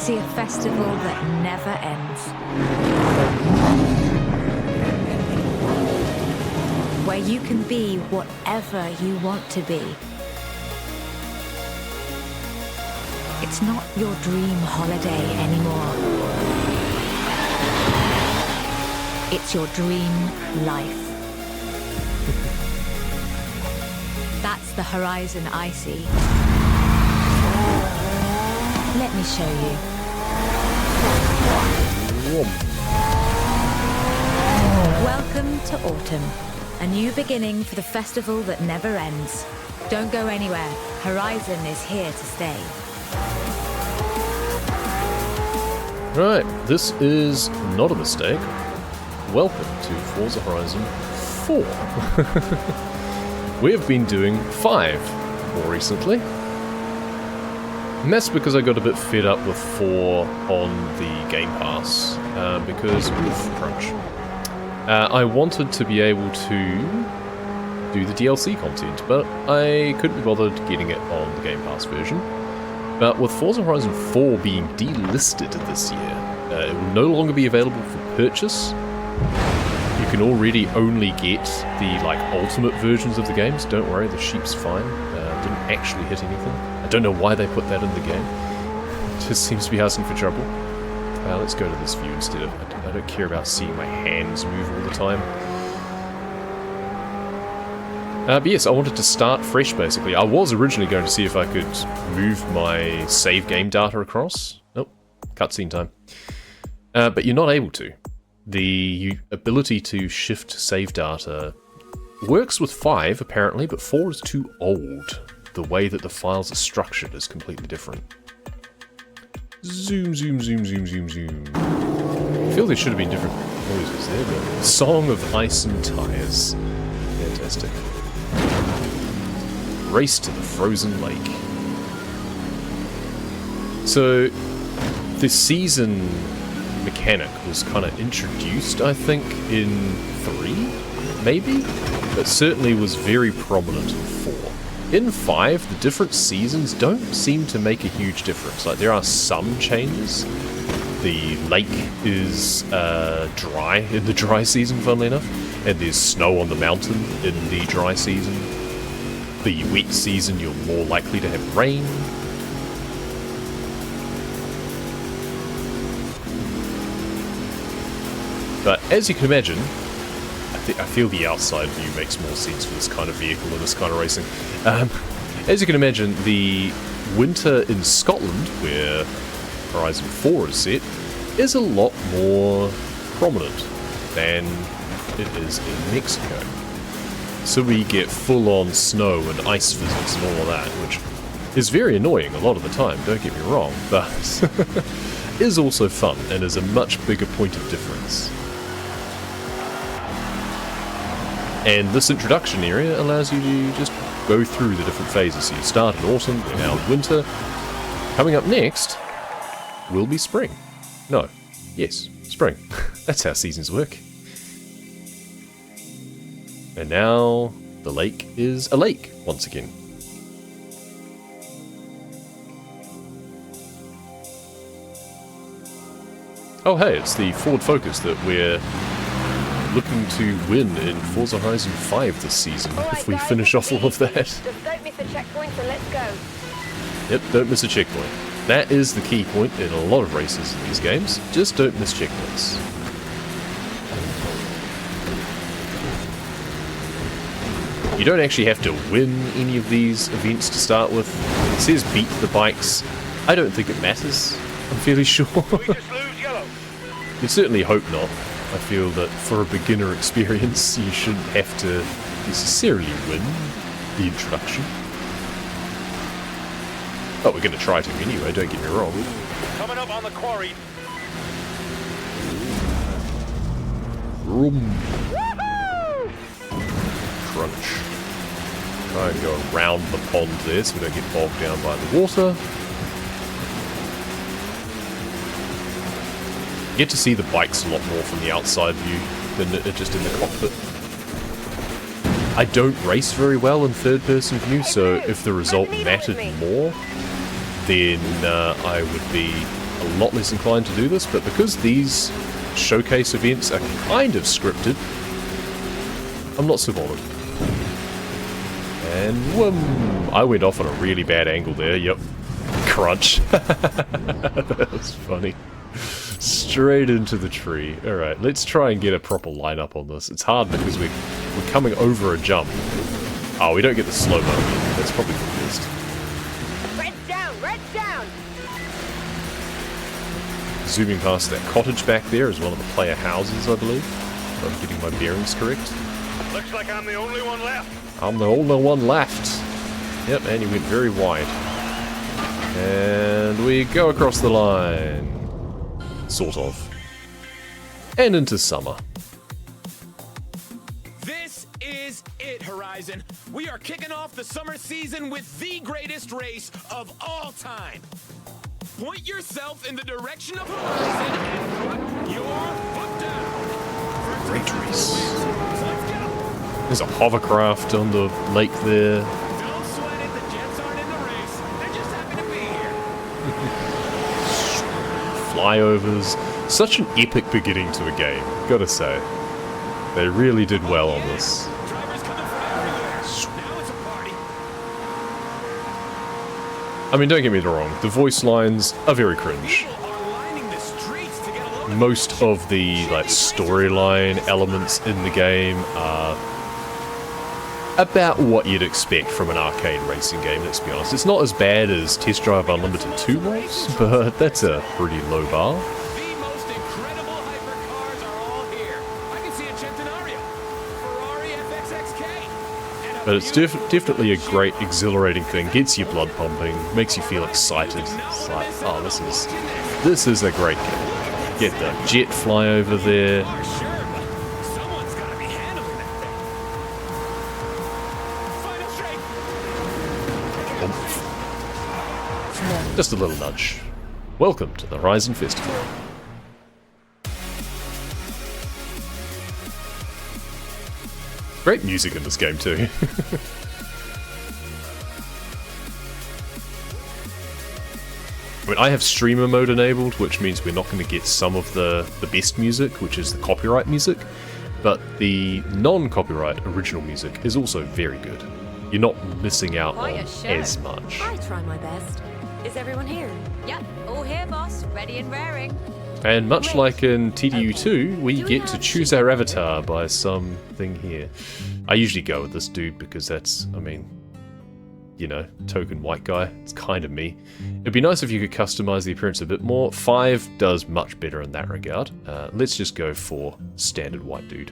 see a festival that never ends. Where you can be whatever you want to be. It's not your dream holiday anymore. It's your dream life. That's the horizon I see. Let me show you. Welcome to autumn. A new beginning for the festival that never ends. Don't go anywhere. Horizon is here to stay. Right, this is not a mistake. Welcome to Forza Horizon 4. We have been doing 5 more recently. And that's because I got a bit fed up with 4 on the Game Pass, because of crunch. I wanted to be able to do the DLC content, but I couldn't be bothered getting it on the Game Pass version. But with Forza Horizon 4 being delisted this year, it will no longer be available for purchase. You can already only get the ultimate versions of the games. Don't worry, the sheep's fine. Didn't actually hit anything. I don't know why they put that in the game. It just seems to be asking for trouble. Let's go to this view instead of... I don't care about seeing my hands move all the time. But yes, I wanted to start fresh, basically. I was originally going to see if I could move my save game data across. Nope, cutscene time. But you're not able to. The ability to shift save data works with 5, apparently, but 4 is too old. The way that the files are structured is completely different. Zoom, zoom, zoom, zoom, zoom, zoom. I feel there should have been different noises there, but... Song of Ice and Tires. Fantastic. Race to the frozen lake. So, the season mechanic was kind of introduced, I think, in 3, maybe? But certainly was very prominent in 4. In 5, the different seasons don't seem to make a huge difference. Like, there are some changes. The lake is dry in the dry season, funnily enough, and there's snow on the mountain in the dry season. The wet season, you're more likely to have rain. But as you can imagine, I feel the outside view makes more sense for this kind of vehicle and this kind of racing. As you can imagine, the winter in Scotland, where Horizon 4 is set, is a lot more prominent than it is in Mexico. So we get full-on snow and ice physics and all of that, which is very annoying a lot of the time, don't get me wrong, but is also fun and is a much bigger point of difference. And this introduction area allows you to just go through the different phases. So you start in autumn, we're now in winter. Coming up next will be spring. No, yes, spring. That's how seasons work. And now the lake is a lake once again. Oh hey, it's the Ford Focus that we're looking to win in Forza Horizon 5 this season, if we finish off all of that. Just don't miss a checkpoint, so let's go. Yep, don't miss a checkpoint. That is the key point in a lot of races in these games. Just don't miss checkpoints. You don't actually have to win any of these events to start with. It says beat the bikes. I don't think it matters, I'm fairly sure. You certainly hope not. I feel that for a beginner experience, you shouldn't have to necessarily win the introduction. But we're going to try to anyway, don't get me wrong. Coming up on the quarry. Vroom. Crunch. Try and go around the pond there so we don't get bogged down by the water. You get to see the bikes a lot more from the outside view than just in the cockpit. I don't race very well in third-person view, so if the result mattered more, then I would be a lot less inclined to do this, but because these showcase events are kind of scripted, I'm not so bothered. And whoom, I went off on a really bad angle there, yep. Crunch. That was funny. Straight into the tree. Alright, let's try and get a proper lineup on this. It's hard because we're coming over a jump. Oh, we don't get the slow-mo. That's probably for the best. Red's down! Red's down! Zooming past that cottage back there is one of the player houses, I believe. If I'm getting my bearings correct. Looks like I'm the only one left. I'm the only one left. Yep, and he went very wide. And we go across the line. Sort of. And into summer. This is it, Horizon. We are kicking off the summer season with the greatest race of all time. Point yourself in the direction of Horizon and put your foot down. Great race. Let's go. There's a hovercraft on the lake there. Don't sweat it. The Jets aren't in the race. They're just happy to be here. Flyovers. Such an epic beginning to a game, gotta say. They really did well on this. Drivers coming from everywhere. Now it's a party. I mean, don't get me wrong, the voice lines are very cringe. People are lining the streets to get a load of Most of the like storyline elements in the game are about what you'd expect from an arcade racing game, let's be honest. It's not as bad as Test Drive Unlimited 2 was, but that's a pretty low bar. The most incredible hypercars are all here. I can see a Centenario, Ferrari FXXK, and a But it's definitely a great, exhilarating thing. Gets your blood pumping, makes you feel excited. It's like, oh, this is a great game. Get the jet flyover there. car, sure, but someone's got to be handling that thing. Final straight. Just a little nudge. Welcome to the Horizon Festival. Great music in this game too. I mean, I have streamer mode enabled, which means we're not going to get some of the best music, which is the copyright music, but the non-copyright original music is also very good. You're not missing out Quite on a show. as much. I try my best. Is everyone here? Yep, all here, boss. Ready and raring. And much Great. like in TDU2, we Do we get to have choose our avatar by something here. I usually go with this dude because that's, I mean, you know, token white guy. It's kind of me. It'd be nice if you could customize the appearance a bit more. 5 does much better in that regard. Let's just go for standard white dude.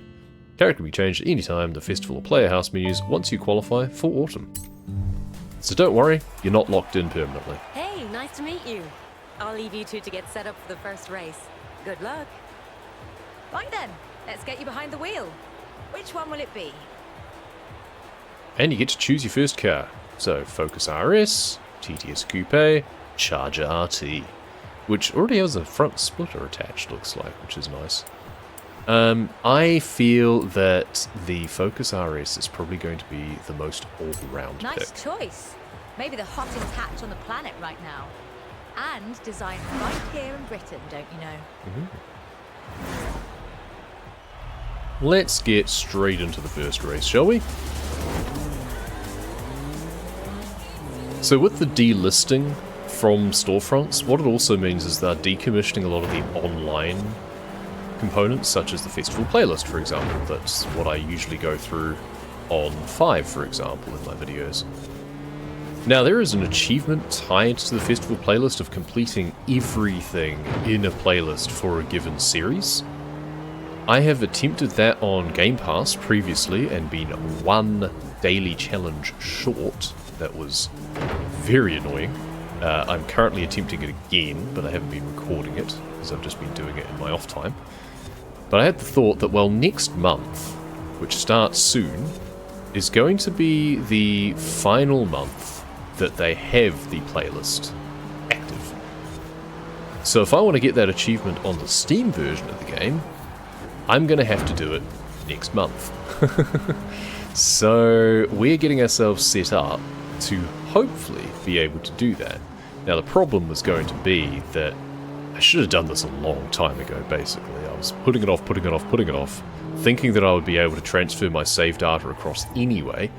Character can be changed at any time in the festival or player house menus once you qualify for autumn. So don't worry, you're not locked in permanently. Hey, nice to meet you. I'll leave you two to get set up for the first race. Good luck. Right then, let's get you behind the wheel. Which one will it be? And you get to choose your first car. So Focus RS, TTS Coupe, Charger RT, which already has a front splitter attached, looks like, which is nice. I feel that the Focus RS is probably going to be the most all-round Nice pick. choice. Maybe the hottest hatch on the planet right now. And designed right here in Britain, don't you know? Let's get straight into the first race, shall we? So with the delisting from storefronts, what it also means is they're decommissioning a lot of the online components, such as the festival playlist, for example. That's what I usually go through on 5, for example, in my videos. Now, there is an achievement tied to the festival playlist of completing everything in a playlist for a given series. I have attempted that on Game Pass previously and been one daily challenge short. That was very annoying. I'm currently attempting it again, but I haven't been recording it, because I've just been doing it in my off time. But I had the thought that, well, next month, which starts soon, is going to be the final month that they have the playlist active. So if I want to get that achievement on the Steam version of the game, I'm going to have to do it next month. So we're getting ourselves set up to hopefully be able to do that. Now the problem was going to be that I should have done this a long time ago, basically. I was putting it off, thinking that I would be able to transfer my save data across anyway,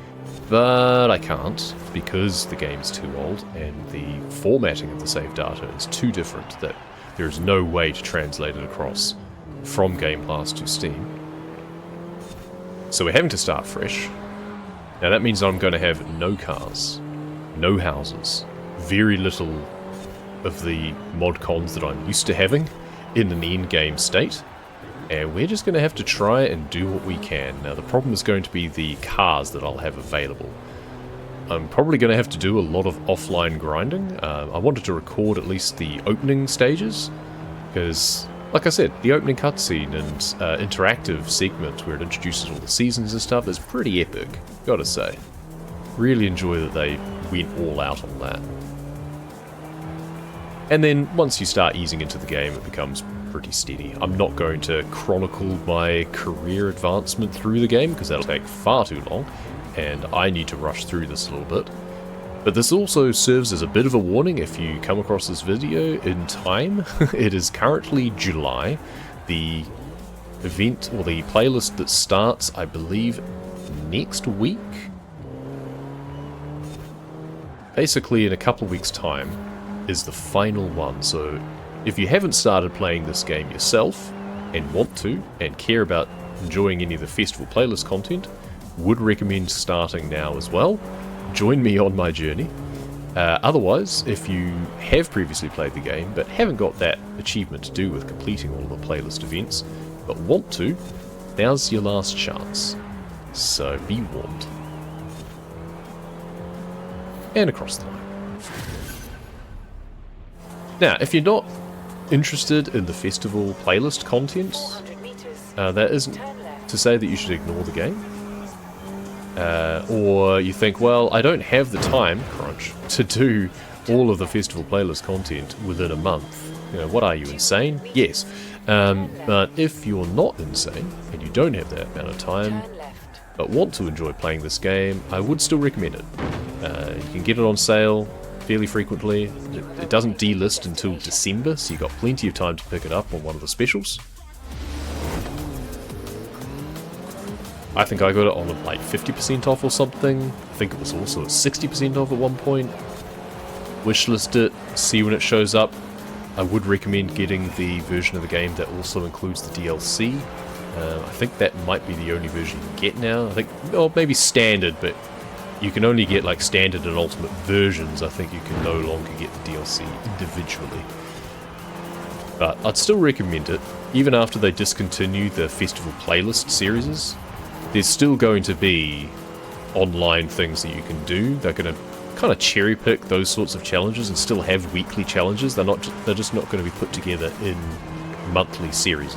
but I can't, because the game's too old, and the formatting of the save data is too different that there is no way to translate it across from Game Pass to Steam. So we're having to start fresh. Now that means I'm going to have no cars, no houses, very little of the mod cons that I'm used to having in an end-game state, and we're just going to have to try and do what we can. Now the problem is going to be the cars that I'll have available. I'm probably going to have to do a lot of offline grinding. I wanted to record at least the opening stages, because, like I said, the opening cutscene and interactive segment where it introduces all the seasons and stuff is pretty epic, gotta say. Really enjoy that they went all out on that. And then, once you start easing into the game, it becomes pretty steady. I'm not going to chronicle my career advancement through the game, because that'll take far too long, and I need to rush through this a little bit. But this also serves as a bit of a warning if you come across this video in time. It is currently July. The event, or the playlist that starts, I believe, next week? Basically, in a couple of weeks' time, is the final one. So if you haven't started playing this game yourself and want to and care about enjoying any of the festival playlist content, would recommend starting now as well. Join me on my journey. Otherwise, if you have previously played the game but haven't got that achievement to do with completing all the playlist events but want to, now's your last chance. So be warned. And across the line. Now, if you're not interested in the festival playlist content, that isn't to say that you should ignore the game. Or you think, well, I don't have the time, crunch, to do all of the festival playlist content within a month. You know, what are you, insane? Yes. But if you're not insane, and you don't have that amount of time, but want to enjoy playing this game, I would still recommend it. You can get it on sale fairly frequently. It doesn't delist until December, so you've got plenty of time to pick it up on one of the specials. I think I got it on like 50% off or something. I think it was also 60% off at one point. Wishlist it, see when it shows up. I would recommend getting the version of the game that also includes the DLC. I think that might be the only version you can get now. I think, well, maybe standard, but you can only get like standard and ultimate versions. I think you can no longer get the DLC individually. But I'd still recommend it, even after they discontinue the festival playlist series. There's still going to be online things that you can do. They're going to kind of cherry pick those sorts of challenges and still have weekly challenges. They're just not going to be put together in monthly series.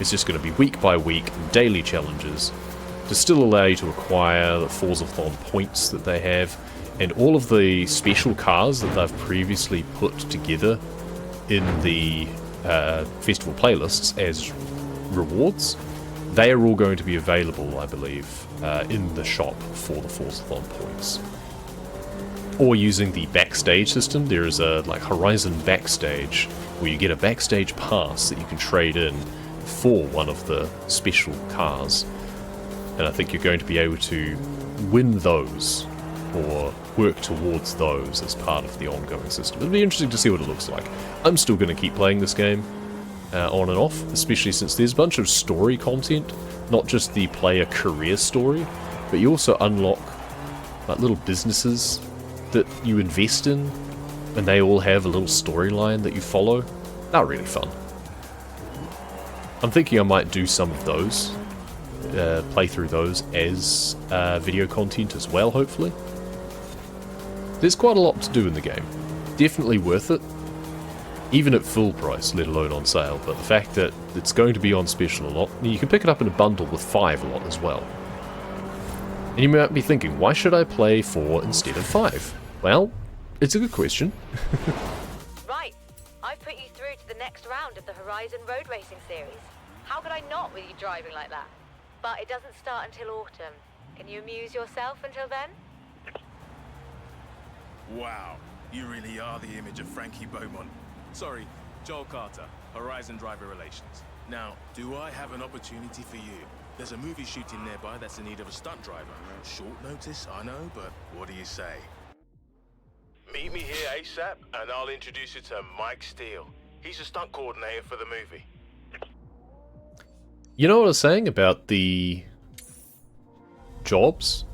It's just going to be week by week daily challenges to still allow you to acquire the Forza-thon points that they have, and all of the special cars that they've previously put together in the festival playlists as rewards. They are all going to be available, I believe, in the shop for the Forza-thon points. Or using the backstage system. There is a like Horizon Backstage, where you get a backstage pass that you can trade in for one of the special cars. And I think you're going to be able to win those, or work towards those as part of the ongoing system. It'll be interesting to see what it looks like. I'm still going to keep playing this game on and off, especially since there's a bunch of story content, not just the player career story, but you also unlock like little businesses that you invest in, and they all have a little storyline that you follow. They're really fun. I'm thinking I might do some of those, play through those as video content as well, hopefully. There's quite a lot to do in the game. Definitely worth it, even at full price, let alone on sale, but the fact that it's going to be on special a lot, you can pick it up in a bundle with 5 a lot as well. And you might be thinking, why should I play 4 instead of 5? Well, it's a good question. Right, I've put you through to the next round of the Horizon Road Racing Series. How could I not with you driving like that? But it doesn't start until autumn. Can you amuse yourself until then? Wow, you really are the image of Frankie Beaumont. Sorry, Joel Carter, Horizon Driver Relations. Now, do I have an opportunity for you? There's a movie shooting nearby that's in need of a stunt driver. Short notice, I know, but what do you say? Meet me here ASAP, and I'll introduce you to Mike Steele. He's a stunt coordinator for the movie. You know what I was saying about the jobs?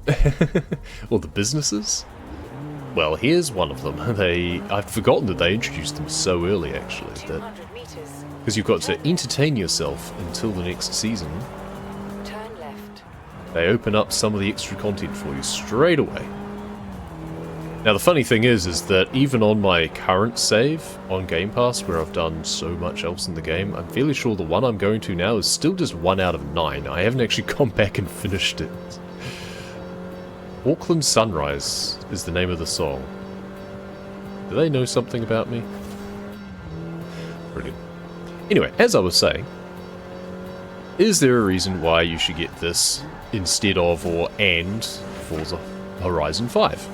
Or the businesses? Well, here's one of them. I've forgotten that they introduced them so early, actually. Because you've got to entertain yourself until the next season. Turn left. They open up some of the extra content for you straight away. Now the funny thing is that even on my current save on Game Pass, where I've done so much else in the game, I'm fairly sure the one I'm going to now is still just 1 out of 9. I haven't actually gone back and finished it. Auckland Sunrise is the name of the song. Do they know something about me? Brilliant. Anyway, as I was saying, is there a reason why you should get this instead of and Forza Horizon 5?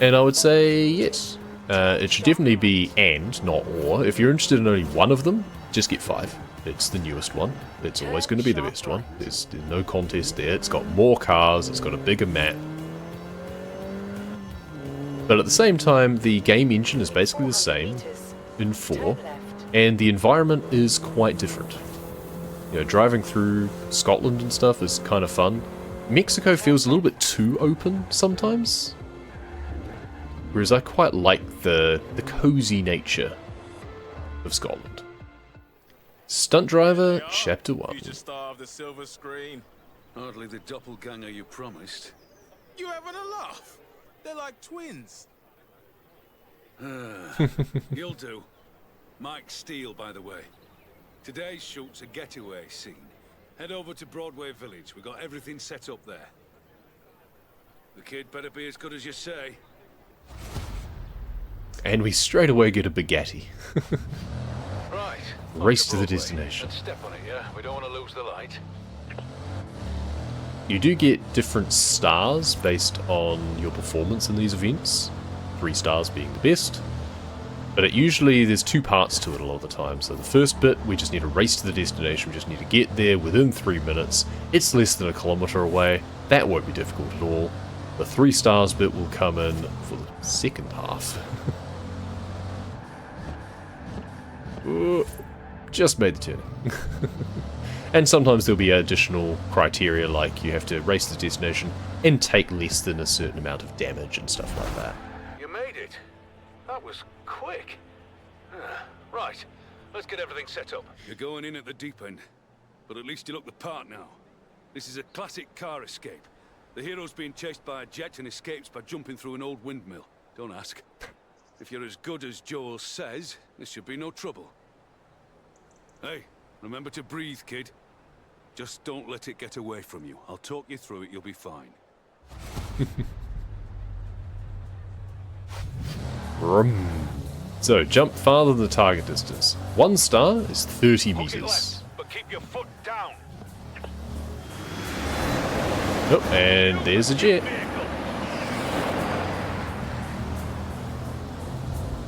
And I would say yes. It should definitely be and, not or. If you're interested in only one of them, just get 5. It's the newest one. It's always going to be the best one. There's no contest there. It's got more cars. It's got a bigger map. But at the same time, the game engine is basically the same in 4. And the environment is quite different. You know, driving through Scotland and stuff is kind of fun. Mexico feels a little bit too open sometimes. Whereas I quite like the cozy nature of Scotland. Stunt Driver, Chapter 1. Future star of the silver screen. Hardly the doppelganger you promised. You having a laugh? They're like twins. You'll do. Mike Steele, by the way. Today's shoot's a getaway scene. Head over to Broadway Village. We got everything set up there. The kid better be as good as you say. And we straight away get a Bugatti. Right. Race to the destination. Let's step on it, yeah? We don't want to lose the light. You do get different stars based on your performance in these events. 3 stars being the best. But there's 2 parts to it a lot of the time. So the first bit, we just need to race to the destination. We just need to get there within 3 minutes. It's less than a kilometre away. That won't be difficult at all. The 3 stars bit will come in for the second half. Just made the turn. And sometimes there'll be additional criteria, like you have to race the destination and take less than a certain amount of damage and stuff like that. You made it. That was quick. Right. Let's get everything set up. You're going in at the deep end, but at least you look the part now. This is a classic car escape. The hero's being chased by a jet and escapes by jumping through an old windmill. Don't ask. If you're as good as Joel says, this should be no trouble. Hey, remember to breathe, kid. Just don't let it get away from you. I'll talk you through it, you'll be fine. So, jump farther than the target distance. 1 star is 30 Hook it meters. left, but keep your foot down. Oh, and there's a jet.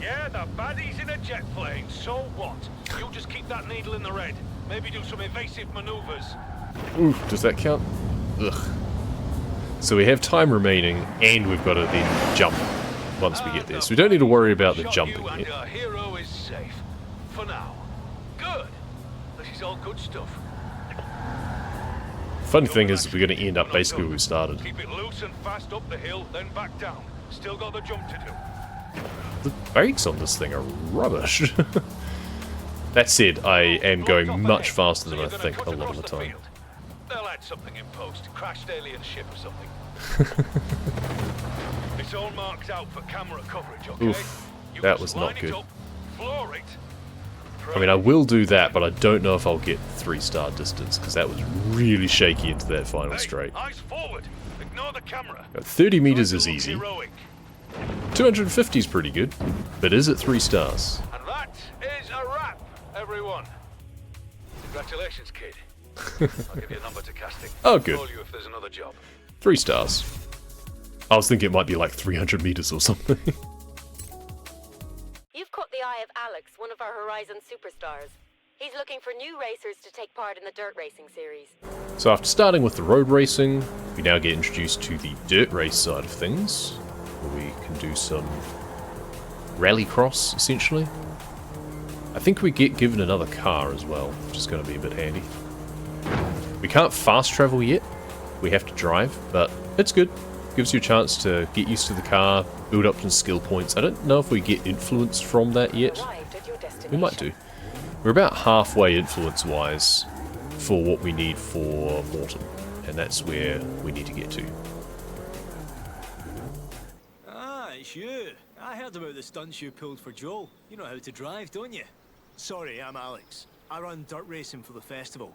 Yeah, the baddie's in a jet plane, so what? You just keep that needle in the red. Maybe do some evasive maneuvers. Oof, does that count? Ugh. So we have time remaining, and we've got to then jump once we get there. So we don't need to worry about the jumping You and yet. your hero is safe. For now. Good. This is all good stuff. Funny thing is, we're going to end up basically where we started. Keep it loose and fast up the hill, then back down. Still got the jump to do. The brakes on this thing are rubbish. That said, I am going much faster than I think a lot of the time. They'll add something in post. Crashed alien ship or something. It's all marked out for camera coverage, okay? Oof, You that just was not line it good. up, floor it. I mean, I will do that, but I don't know if I'll get 3-star distance, because that was really shaky into that final Hey, straight. eyes forward. Ignore the camera. 30 meters Try is to look easy. heroic. 250 is pretty good, but is it 3 stars? And that is a wrap, everyone. Congratulations, kid. I'll give you a number to casting. Oh, good. Call you if there's another job. 3 stars. I was thinking it might be like 300 meters or something. You've caught the eye of Alex, one of our Horizon superstars. He's looking for new racers to take part in the dirt racing series. So after starting with the road racing, we now get introduced to the dirt race side of things, where we can do some rallycross, essentially. I think we get given another car as well, which is going to be a bit handy. We can't fast travel yet, we have to drive, but it's good. Gives you a chance to get used to the car, build up some skill points. I don't know if we get influence from that yet. We might do. We're about halfway influence-wise for what we need for Morton, and that's where we need to get to. Ah, it's you. I heard about the stunts you pulled for Joel. You know how to drive, don't you? Sorry, I'm Alex. I run dirt racing for the festival.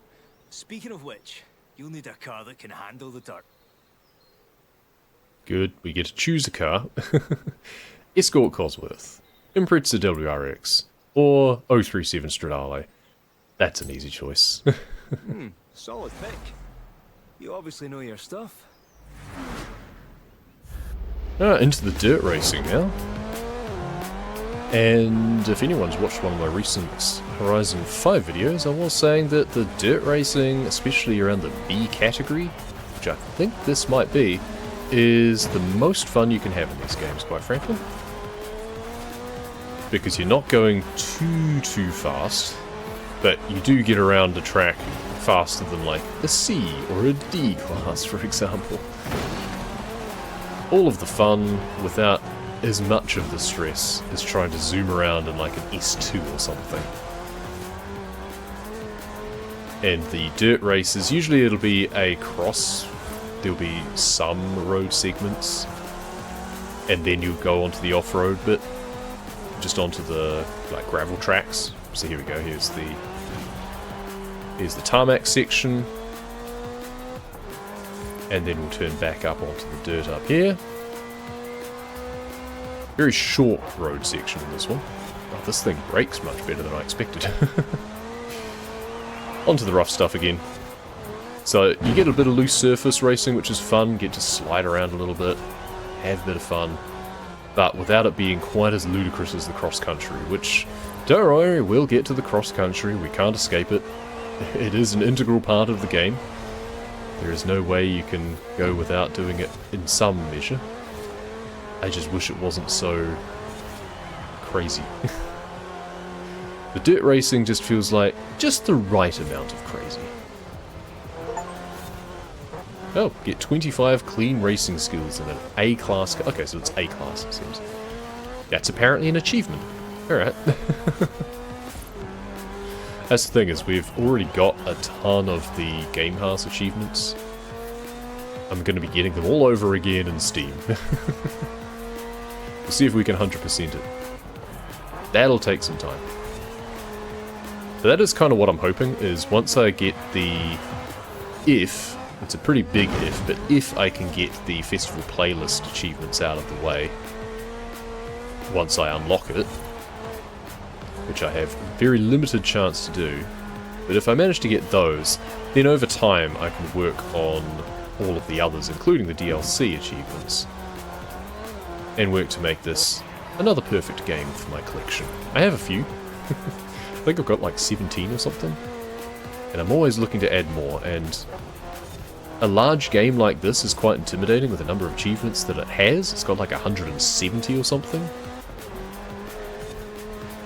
Speaking of which, you'll need a car that can handle the dirt. Good, we get to choose a car. Escort Cosworth, Impreza WRX, or 037 Stradale. That's an easy choice. Solid pick. You obviously know your stuff. Alright, into the dirt racing now. And if anyone's watched one of my recent Horizon 5 videos, I was saying that the dirt racing, especially around the B category, which I think this might be, is the most fun you can have in these games, quite frankly. Because you're not going too fast, but you do get around the track faster than like a C or a D class, for example. All of the fun without as much of the stress as trying to zoom around in like an S2 or something. And the dirt races, usually it'll be a cross. There'll be some road segments, and then you'll go onto the off-road bit, just onto the like gravel tracks. So here we go. Here's the tarmac section, and then we'll turn back up onto the dirt up here. Very short road section in this one. Oh, this thing brakes much better than I expected. Onto the rough stuff again. So you get a bit of loose surface racing, which is fun, get to slide around a little bit, have a bit of fun, but without it being quite as ludicrous as the cross-country, which, don't worry, we'll get to the cross-country, we can't escape it. It is an integral part of the game. There is no way you can go without doing it in some measure. I just wish it wasn't so crazy. The dirt racing just feels like just the right amount of crazy. Oh, get 25 clean racing skills in an A-class car. Okay, so it's A-class, it seems. That's apparently an achievement. Alright. That's the thing, is we've already got a ton of the Game Pass achievements. I'm going to be getting them all over again in Steam. We'll see if we can 100% it. That'll take some time. But that is kind of what I'm hoping, is once I get the... It's a pretty big if, but if I can get the festival playlist achievements out of the way, once I unlock it, which I have very limited chance to do, but if I manage to get those, then over time I can work on all of the others, including the DLC achievements, and work to make this another perfect game for my collection. I have a few. I think I've got like 17 or something, and I'm always looking to add more, and a large game like this is quite intimidating with the number of achievements that it has. It's got like 170 or something.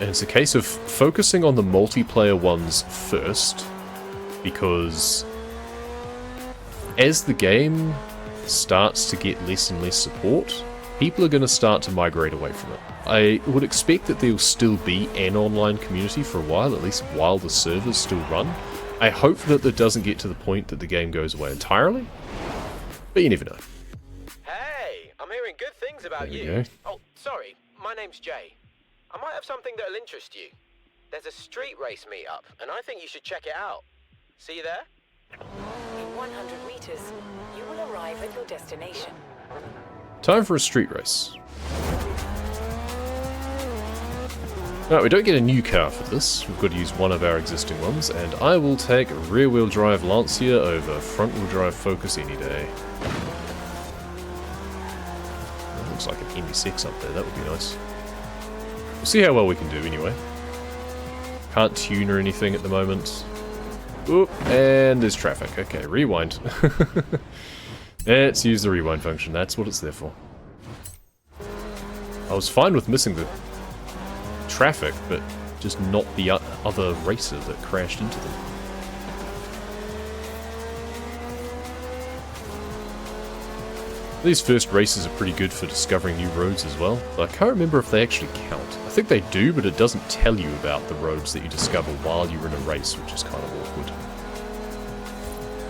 And it's a case of focusing on the multiplayer ones first, because as the game starts to get less and less support, people are going to start to migrate away from it. I would expect that there will still be an online community for a while, at least while the servers still run. I hope that it doesn't get to the point that the game goes away entirely, but you never know. Hey, I'm hearing good things about There we you. go. Oh, sorry, my name's Jay. I might have something that'll interest you. There's a street race meetup, and I think you should check it out. See you there? In 100 meters, you will arrive at your destination. Time for a street race. Alright, we don't get a new car for this. We've got to use one of our existing ones, and I will take rear-wheel drive Lancia over front-wheel drive Focus any day. That looks like an MSX up there, that would be nice. see how well we can do anyway. Can't tune or anything at the moment. Oop, and there's traffic. Okay, rewind. Let's use the rewind function. That's what it's there for. I was fine with missing the traffic, but just not the other racer that crashed into them. These first races are pretty good for discovering new roads as well, but I can't remember if they actually count. I think they do, but it doesn't tell you about the roads that you discover while you're in a race, which is kind of awkward.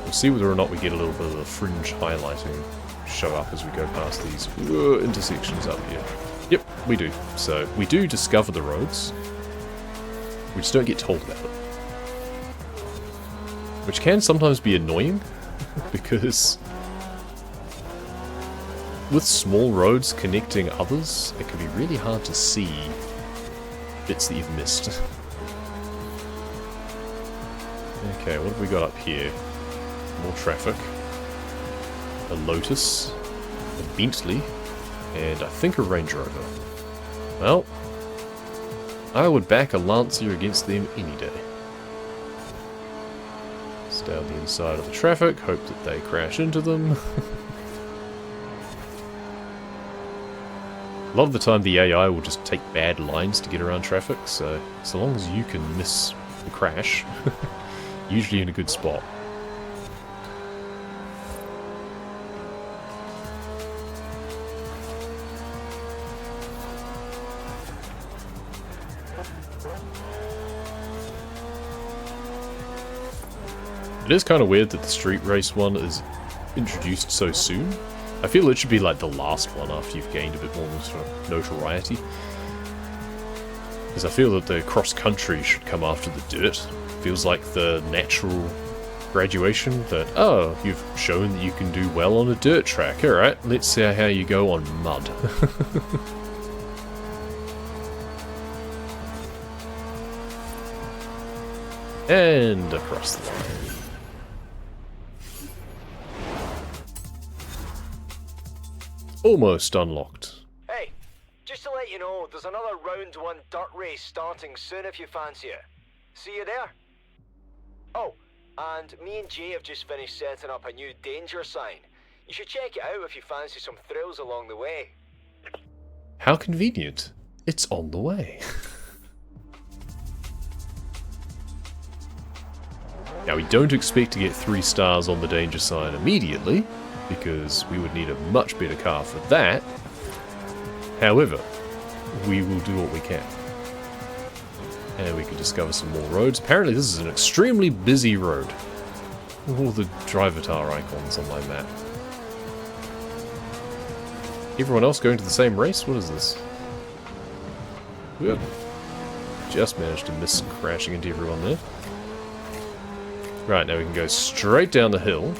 We'll see whether or not we get a little bit of the fringe highlighting show up as we go past these intersections up here. Yep, we do. So, we do discover the roads. We just don't get told about it. Which can sometimes be annoying, because with small roads connecting others, it can be really hard to see bits that you've missed. Okay, what have we got up here? More traffic. A Lotus. A Bentley. And I think a Range Rover. Well, I would back a Lancer against them any day. Stay on the inside of the traffic, hope that they crash into them. A lot of the time the AI will just take bad lines to get around traffic, so long as you can miss the crash, usually in a good spot. It is kind of weird that the street race one is introduced so soon. I feel it should be like the last one after you've gained a bit more notoriety. Because I feel that the cross-country should come after the dirt. Feels like the natural graduation that, oh, you've shown that you can do well on a dirt track. Alright, let's see how you go on mud. And across the line. Almost unlocked. Hey, just to let you know, there's another round 1 dirt race starting soon if you fancy it. See you there. Oh, and me and Jay have just finished setting up a new danger sign. You should check it out if you fancy some thrills along the way. How convenient. It's on the way. Now, we don't expect to get 3 stars on the danger sign immediately, because we would need a much better car for that. However, we will do what we can. And we can discover some more roads. Apparently this is an extremely busy road. All the drivatar icons on my map. Everyone else going to the same race? What is this? Good. Just managed to miss crashing into everyone there. Right, now we can go straight down the hill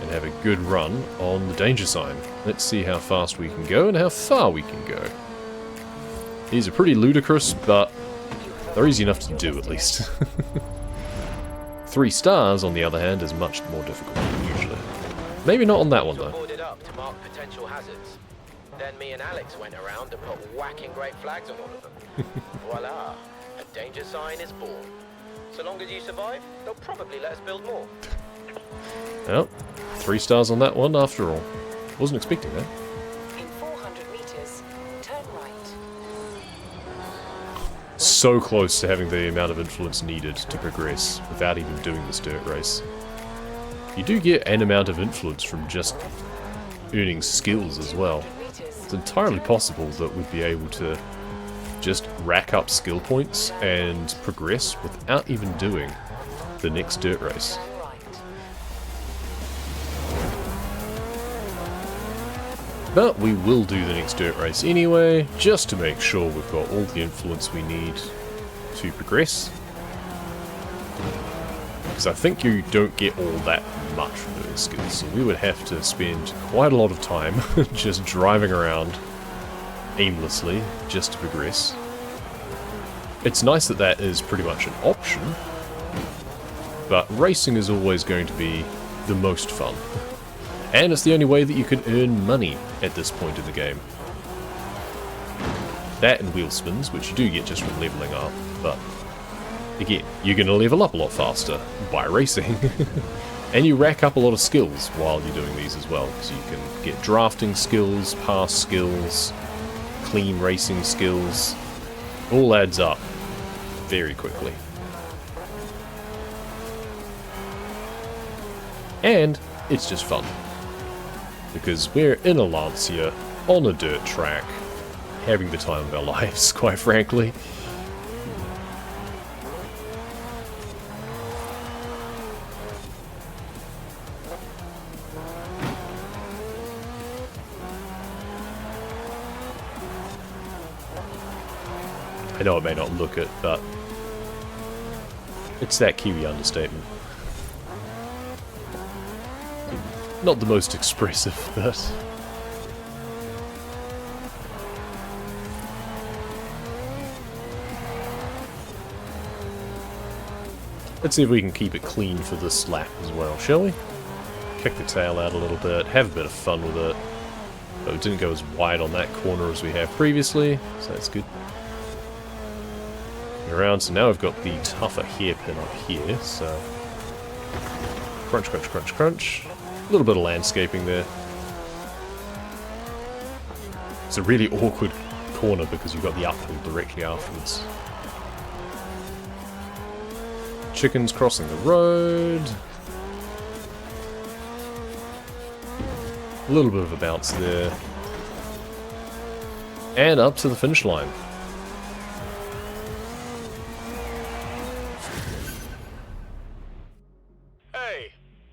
and have a good run on the danger sign. Let's see how fast we can go and how far we can go. These are pretty ludicrous, but they're easy enough to do at least. 3 stars, on the other hand, is much more difficult usually. Maybe not on that one though. Boarded up to mark potential hazards. Then me and Alex went around and put whacking great flags on all of them. Voila, a danger sign is born. So long as you survive, they'll probably let us build more. Well, 3 stars on that one after all. Wasn't expecting that. In 400 meters, turn right. So close to having the amount of influence needed to progress without even doing this dirt race. You do get an amount of influence from just earning skills as well. It's entirely possible that we'd be able to just rack up skill points and progress without even doing the next dirt race. But we will do the next dirt race anyway, just to make sure we've got all the influence we need to progress. Because I think you don't get all that much from doing skills, so we would have to spend quite a lot of time just driving around aimlessly just to progress. It's nice that that is pretty much an option, but racing is always going to be the most fun. And it's the only way that you can earn money at this point in the game. That and wheel spins, which you do get just from leveling up, but again, you're going to level up a lot faster by racing. And you rack up a lot of skills while you're doing these as well, because you can get drafting skills, pass skills, clean racing skills. All adds up very quickly. And it's just fun, because we're in a Lancia, on a dirt track, having the time of our lives, quite frankly. I know it may not look it, but it's that Kiwi understatement. Not the most expressive, but let's see if we can keep it clean for this lap as well, shall we? Kick the tail out a little bit, have a bit of fun with it. But it didn't go as wide on that corner as we have previously, so that's good. Around, so now we've got the tougher hairpin up here, so crunch, crunch, crunch, crunch. A little bit of landscaping there. It's a really awkward corner because you've got the uphill directly afterwards. Chickens crossing the road. A little bit of a bounce there. And up to the finish line.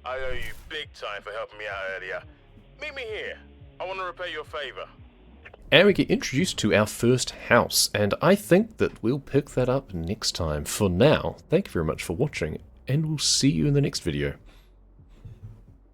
I owe you big time for helping me out earlier. Meet me here. I want to repay your favor. And we get introduced to our first house, and I think that we'll pick that up next time. For now, thank you very much for watching, and we'll see you in the next video.